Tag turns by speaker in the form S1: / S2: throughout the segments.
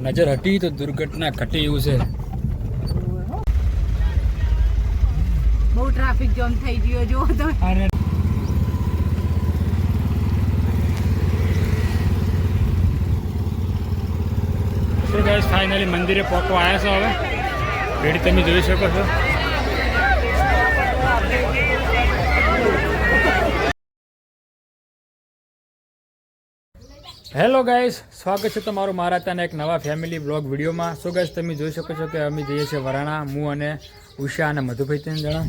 S1: નજર હટી તો દુર્ઘટના ઘટી એવું છે.
S2: બહુ ટ્રાફિક જામ થઈ ગયો જો તો.
S1: સો ગાઈસ ફાઇનલી મંદિરે પહોંચવા આવ્યા છો. હવે રેડી તમે જોઈ શકો છો. હેલો ગાઈસ, સ્વાગત છે તમારું મારા ત્યાં એક નવા ફેમિલી બ્લોગ વિડીયોમાં. સો ગાઈસ તમે જોઈ શકો છો કે અમે જઈએ છીએ વરાણા. હું અને ઉષા અને મધુભાઈ 3 જણા.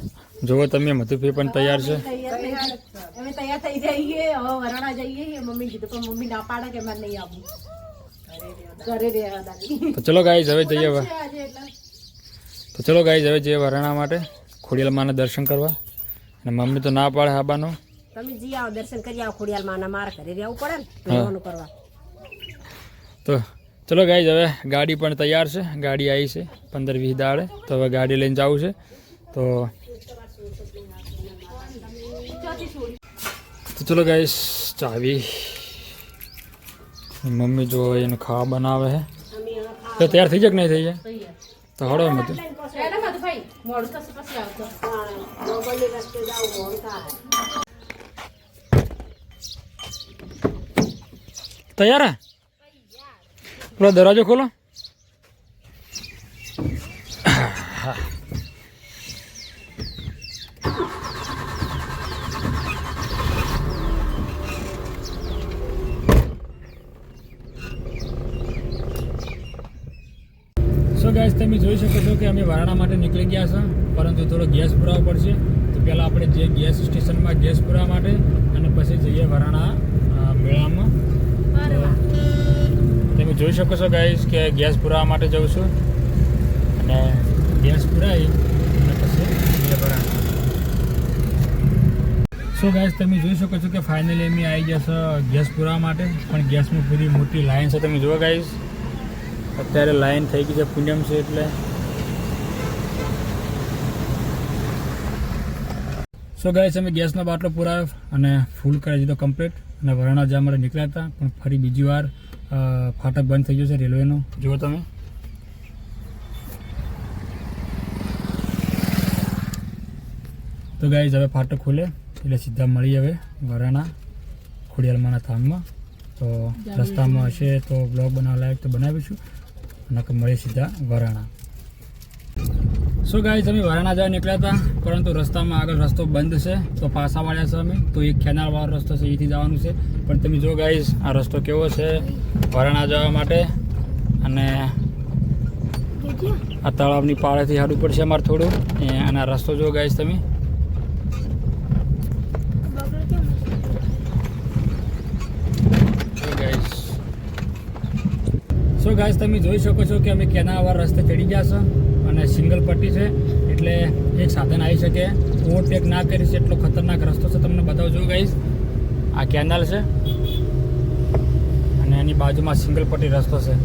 S1: જોવો તમે, મધુભાઈ પણ તૈયાર છે.
S2: અમે તૈયાર થઈ જઈએ, હવે વરાણા જઈએ. મમ્મી કીધું પણ મમ્મી ના પાડે કે મારે નહીં આવવું. ઘરે રહેવા દાદી.
S1: તો ચલો ગાઈસ હવે જઈએ. તો ચલો ગાઈસ હવે જઈએ વરાણા માટે ખોડિયાલ માના દર્શન કરવા. અને મમ્મી તો ના પાડે આબાનો.
S2: તમે જી આવો, દર્શન કરી આવો ખોડિયાલ માના. મારા ઘરે રહેવું પડે ને રહેવાનું કરવા.
S1: તો ચલો ગાઈસ હવે ગાડી પણ તૈયાર છે. ગાડી આવી છે 15-20 દાડે. તો હવે ગાડી લઈને જવું છે. તો ચલો ગાઈસ ચાવી મમ્મી જો એનું ખાવા બનાવે છે. તો તૈયાર થઈ જાય કે નહીં થઈ જાય? તો હળો મધુ તૈયાર હે? પેલો દરવાજો ખોલો. સો ગાઈસ તમે જોઈ શકો છો કે અમે વરાણા માટે નીકળી ગયા છે, પરંતુ થોડો ગેસ પુરાવો પડશે. તો પહેલાં આપણે જે ગેસ સ્ટેશનમાં ગેસ પુરાવા માટે અને પછી જઈએ વરાણા મેળામાં. તમે જોઈ શકો છો ગાઈસ કે ગેસ પુરાવા માટે જઉં છું અને ગેસ પુરાવી અને પછી જઈએ વરાણા. સો ગાઈસ તમે જોઈ શકો છો કે ફાઇનલી અમે આવી ગયા છે ગેસ પુરાવા માટે. પણ ગેસમાં પૂરી મોટી લાઈન છે. તમે જુઓ ગાઈસ, અત્યારે લાઈન થઈ ગઈ છે, પૂનમ છે એટલે. સો ગાઈસ અમે ગેસનો બાટલો પુરાવ્યો અને ફૂલ કરી દીધો કમ્પ્લીટ. અને વરાણા જવા માટે નીકળ્યા હતા, પણ ફરી બીજી વાર ફાટક બંધ થઈ ગયો છે રેલવેનો. જુઓ તમે. તો ગાઈસ હવે ફાટક ખુલે એટલે સીધા મળીએ હવે વરાણા ખોડિયાલમાના ધામમાં. તો રસ્તામાં હશે તો બ્લોગ બનાવવા લાયક તો બનાવીશું, અને મળીએ સીધા વરાણા. સો ગાઈસ અમે વરાણા જવા નીકળ્યા હતા, પરંતુ રસ્તામાં આગળ રસ્તો બંધ છે. તો પાછા વાળ્યા છે અમે. તો એક કેનાલવાળો રસ્તો છે, એથી જવાનું છે. પણ તમે જો ગાઈસ આ રસ્તો કેવો છે વરાણા જવા માટે. અને આ તળાવની પાળેથી હાડવું પડશે અમારે થોડું. અને આ રસ્તો જો ગાઈસ તમે. સો ગાઈસ તમે જોઈ શકો છો કે અમે કેનાલવાળા રસ્તે ચડી ગયા છો અને સિંગલ પટ્ટી છે, એટલે એક સાધન આવી શકે. ઓવરટેક ના કરી છે એટલો ખતરનાક રસ્તો છે. તમને બતાવજો ગાઈસ, આ કેનાલ છે અને એની બાજુમાં સિંગલ પટ્ટી રસ્તો છે.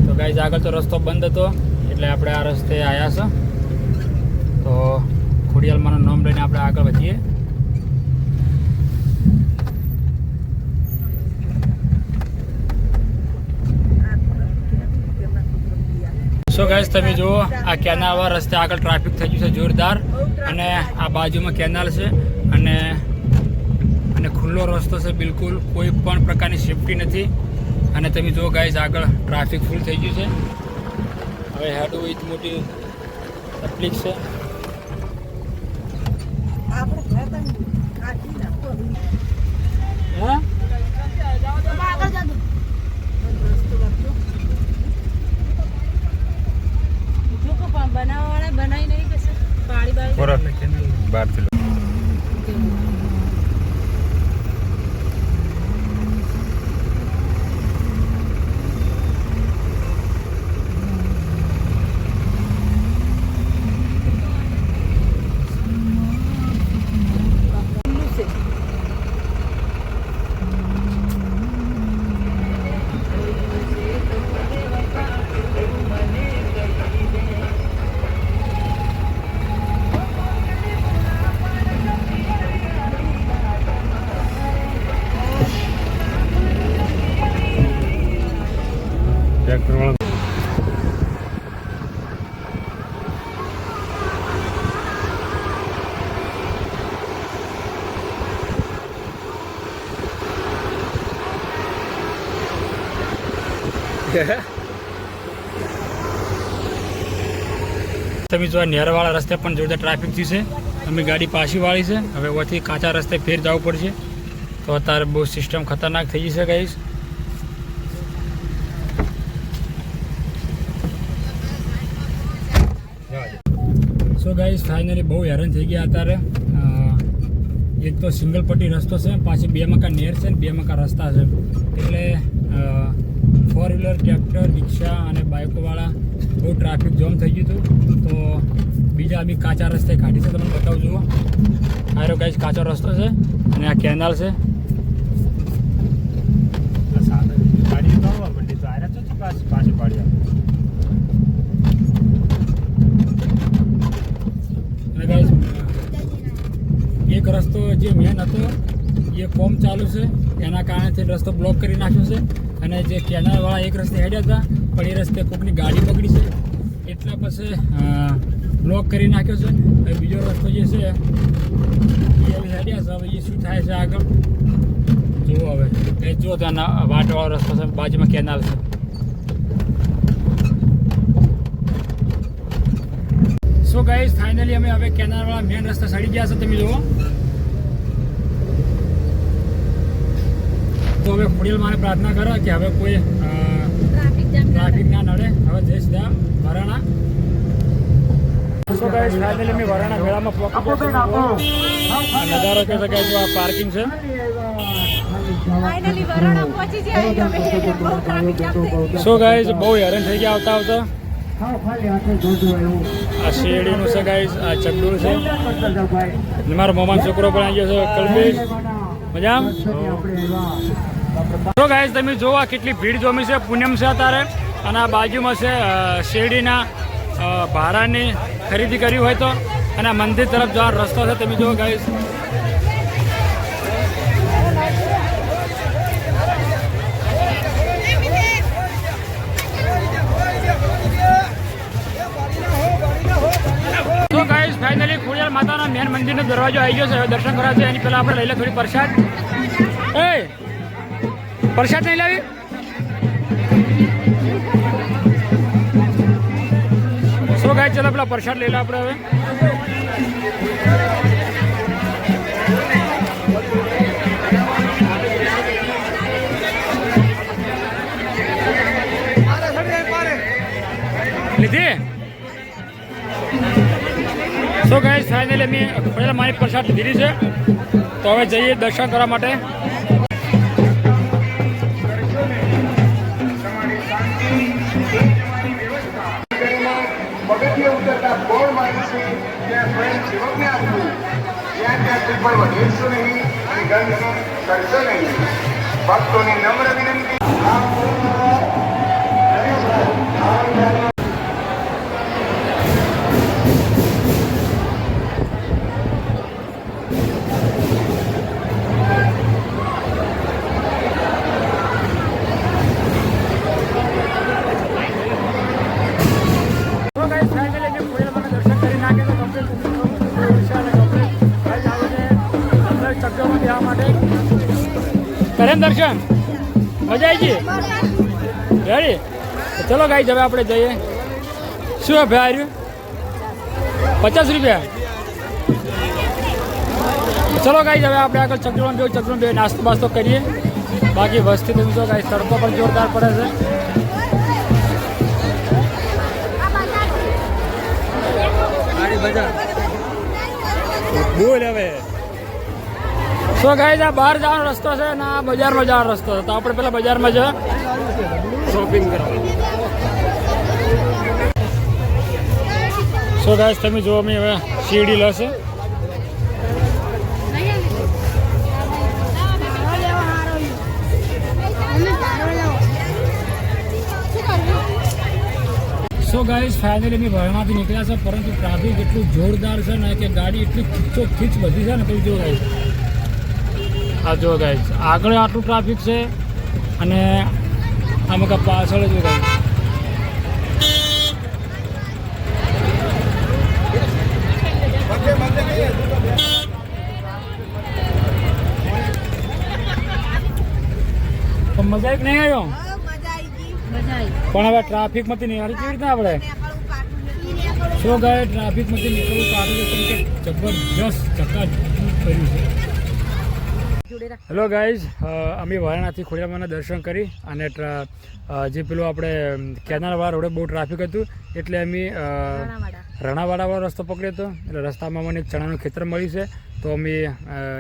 S1: તો ગાઈસ આગળ તો રસ્તો બંધ હતો એટલે આપણે આ રસ્તે આવ્યા છે. તો ખોડિયાલમાનું નામ લઈને આપણે આગળ વધીએ. સો ગાઈસ તમે જુઓ આ કેનાલવાળા રસ્તે આગળ ટ્રાફિક થઈ ગયું છે જોરદાર. અને આ બાજુમાં કેનાલ છે અને ખુલ્લો રસ્તો છે, બિલકુલ કોઈ પણ પ્રકારની સેફટી નથી. અને તમે જુઓ ગાઈસ આગળ ટ્રાફિક ફૂલ થઈ ગયું છે. હવે હેડવું એ મોટી તકલીફ છે. હા
S2: બનાવવાળા બનાવી નહીં કશે પાણી
S1: બહારથી ટ્રેક્ટર વાળા તમે જો નેરવાળા રસ્તે પણ જોરદાર ટ્રાફિક થયું છે. અમે ગાડી પાછી વાળી છે. હવે ઓથી કાચા રસ્તે ફેર જવું પડશે. તો અત્યારે બહુ સિસ્ટમ ખતરનાક થઈ જશે ગાઈસ. સો ગાઈસ ફાઇનલી બહુ હેરાન થઈ ગયા અત્યારે. એક તો સિંગલ પટ્ટી રસ્તો છે, પાછી 2 મકા નેર છે ને 2 મકા રસ્તા છે. એટલે 4 વ્હીલર, ટ્રેક્ટર, રિક્ષા અને બાઇકોવાળા બહુ ટ્રાફિક જામ થઈ ગયું હતું. તો બીજા બી કાચા રસ્તે કાઢી છે. તમને બતાવું જુઓ. આરો ગાઈસ કાચો રસ્તો છે અને આ કેનાલ છે. અને ગાઈસ એક રસ્તો જે મેન હતો એ કોમ ચાલુ છે, એના કારણે રસ્તો બ્લોક કરી નાખ્યો છે. અને જે કેનાલવાળા એક રસ્તે હેડ્યા હતા પણ એ રસ્તે કોઈકની ગાડી બગડી છે એટલા પછી બ્લોક કરી નાખ્યો છે. હવે બીજો રસ્તો જે છે એ હેડ્યા છે. હવે એ શું થાય છે આગળ જુઓ. હવે એ જુઓ ત્યાં વાટવાળો રસ્તો છે, બાજુમાં કેનાલ છે. સો ગાઈસ ફાઇનલી અમે હવે કેનાલવાળા મેન રસ્તા સડી ગયા છે. તમે જુઓ. તો હવે ખોડિયાલ માને પ્રાર્થના કરો કે હવે કોઈ ટ્રાફિક ના નડે. હવે જય સીધા વરાણા. સો ગાઈસ ફાઇનલી અમે વરાણા મેળામાં પહોંચી ગયા. નજારો કહી શકાય જો આ પાર્કિંગ છે.
S2: ફાઇનલી વરાણા પહોંચી ગયા. બહુ ટ્રાફિક જામ થઈ ગયો.
S1: સો ગાઈસ બહુ હેરાન થઈ ગયા આવતા આવતા. આ શેરડીનું છે ગાઈસ, આ ચકડું છે. મારો મોમાન છોકરો પણ આવી ગયો છે, કલ્પેશ. મજામાં? તો ગાઈસ તમે જોવો કેટલી ભીડ જોમી છે. પૂનમ છે અત્યારે અને આ બાજુમાં છે શેરડીના ભારાની ખરીદી કરી હોય તો. અને આ મંદિર તરફ જવાનો રસ્તો છે. તમે જુઓ ગાઈસ. તો ગાઈસ ફાઇનલી ખોડિયાર માતાના મેન મંદિરનો દરવાજો આવી ગયો છે. હવે દર્શન કરવા છે એની પહેલાં આપણે લઈ લે થોડી પ્રસાદ. એ પ્રસાદ નહીં લાવી? સો ગાઈસ ચલો પેલા પ્રસાદ લઈ લે આપણે હવે. લીધી? સો ગાઈસ ફાઇનલી અમે ખોડિયાર માની પ્રસાદ લીધી છે. તો હવે જઈએ દર્શન કરવા માટે.
S3: પગથિયે ઉતરતા બોર્ડ માર્યું છે ત્યાં સ્વયં સેવકને આપવું. જ્યાં ત્યાં શ્રીફળ વધેરશો નહીં અને ગંધ કરશો નહીં. ભક્તોની નમ્ર વિનંતી.
S1: કરેમ દર્શન મજા આવી ગઈ? રેડી? ચલો ગાઈસ હવે આપણે જઈએ. શું હે ભાઈ આવ્યું? 50 રૂપિયા. ચલો ગાઈસ હવે આપણે આગળ ચકડોળ બે નાસ્તો બાસ્તો કરીએ. બાકી વસ્તી તમે જો ગાઈસ તડકો પણ જોરદાર પડે છે. બોલ હવે. સો ગાઈસ આ બહાર જવાનો રસ્તો છે ને આ બજારમાં જવાનો રસ્તો છે. તો આપણે પેલા બજારમાં જ શોપિંગ કરવા. સો ગાઈસ તમે જો અમે હવે શેરડી લેશે. સો ગાઈસ ફાઇનલી અમે ઘરમાંથી નીકળ્યા છે, પરંતુ ટ્રાફિક એટલું જોરદાર છે ને કે ગાડી એટલી ખીચોખીચ બધી છે ને. તમે જો ગાઈસ આ જો ગાઈસ આગળ આટલું ટ્રાફિક છે અને આમાં કા પાછળ જ ગાઈસ તો મજા એક નહીં આવ્યો
S2: મજા આવી.
S1: પણ હવે ટ્રાફિકમાંથી નિહાળી કેવી રીતના આપણે શું ગાય ટ્રાફિકમાંથી નીકળવું કાઢું કેમ કે જબરજસ્ત ચકાચક કર્યું છે.
S2: જોડે રાખ.
S1: હેલો ગાઈઝ, અમે વારાણસી ખોડિયારમાંના દર્શન કરી અને જે પેલું આપણે કેનાલવાળા રોડે બહુ ટ્રાફિક હતું એટલે અમે
S2: રાણાવાડા.
S1: રણાવાડાવાળો રસ્તો પકડ્યો હતો. એટલે રસ્તામાં મને એક ચણાનું ખેતર મળ્યું છે તો અમે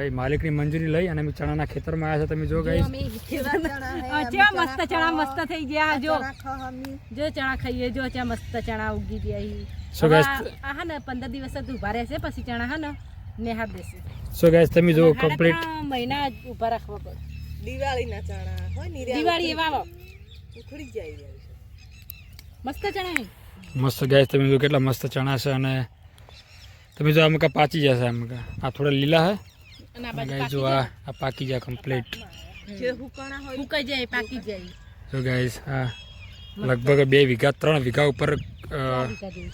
S1: એ માલિકની મંજૂરી લઈ અને અમે ચણાના ખેતરમાં આવ્યા છે. તમે જો ગાઈઝ
S2: કેવા મસ્ત ચણા મસ્ત થઈ ગયા. જો જો ચણા ખાઈએ, જો ચા મસ્ત ચણા ઉગી ગયા.
S1: So guys,
S2: હા ને 15 દિવસ જ ઉભા રહેશે પછી ચણા હા ને નેહાર દેશે.
S1: સો ગાઈઝ તમે જો કમ્પ્લીટ
S2: મહિના જ ઉભા રાખવા પડે.
S4: દિવાળીના ચણા હોય ને
S2: દિવાળી એવા
S4: ઉખડી જાય
S2: મસ્ત ચણા હે.
S1: મસ્ત ગાઈઝ તમે જો કેટલા મસ્ત ચણા છે અને તમે જો આમ કા પાચી જશે આમ કા આ થોડા લીલા હે
S2: અને આ બાજુ
S1: ગાઈઝ જો આ પાકી જાય કમ્પ્લીટ.
S4: જે હુકાણા હોય
S2: ઉકાઈ જાય પાકી જાય.
S1: જો ગાઈઝ આ લગભગ 2 વીઘા 3 વીઘા ઉપર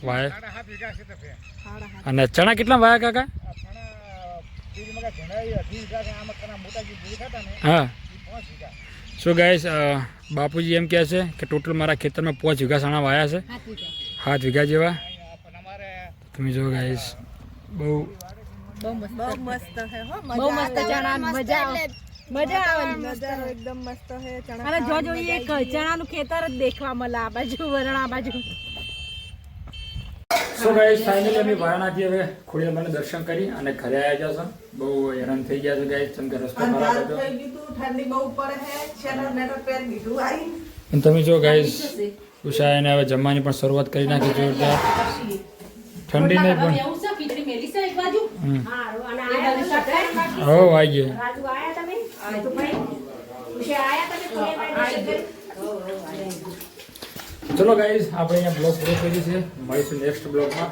S1: વાય અને ચણા કેટલા વાયા કાકા? હા. સો ગાઈસ બાપુજી એમ કહે છે કે ટોટલ મારા ખેતરમાં 5 વીઘા ચણા વાયા છે, 7 વીઘા જેવા. તમે જો ગાઈસ બહુ
S4: મસ્ત હે હો
S2: બહુ મસ્ત ચણા મજા આવે. મજા આવે.
S4: નજારો એકદમ મસ્ત હે ચણા
S2: અને જો જોઈએ એક ચણાનું ખેતર જ દેખવા મળે આ બાજુ વરણા બાજુ.
S1: સો ગાઈસ ફાઇનલી અમે વારાણસી હવે ખોડિયારમાંના દર્શન કરી અને ઘરે આવ્યા જશે. બહુ હેરાન થઈ ગયા છે ગાઈસ કેમ કે રસ્તો ખરાબ હતો.
S4: ઠંડી બહુ પડે હે શેનર નેટર પેર દીધું આઈ
S1: અને તમે જો ગાઈસ ઉષાને હવે જમવાની પણ શરૂઆત કરી નાખી જોરદાર. ઠંડી નહીં પણ
S2: એવું છે ખીચડી મેલી છે એક બાજુ. હારું અને આ બાજુ સટાઈ
S1: હો આવી ગયા.
S2: રાજુ આયા તમે તો ભાઈ ઉશે આયા તમે
S1: ચલો ગાઈઝ આપણે અહીંયા બ્લોગ પૂરો કરી છે. મળીશું નેક્સ્ટ બ્લોગમાં.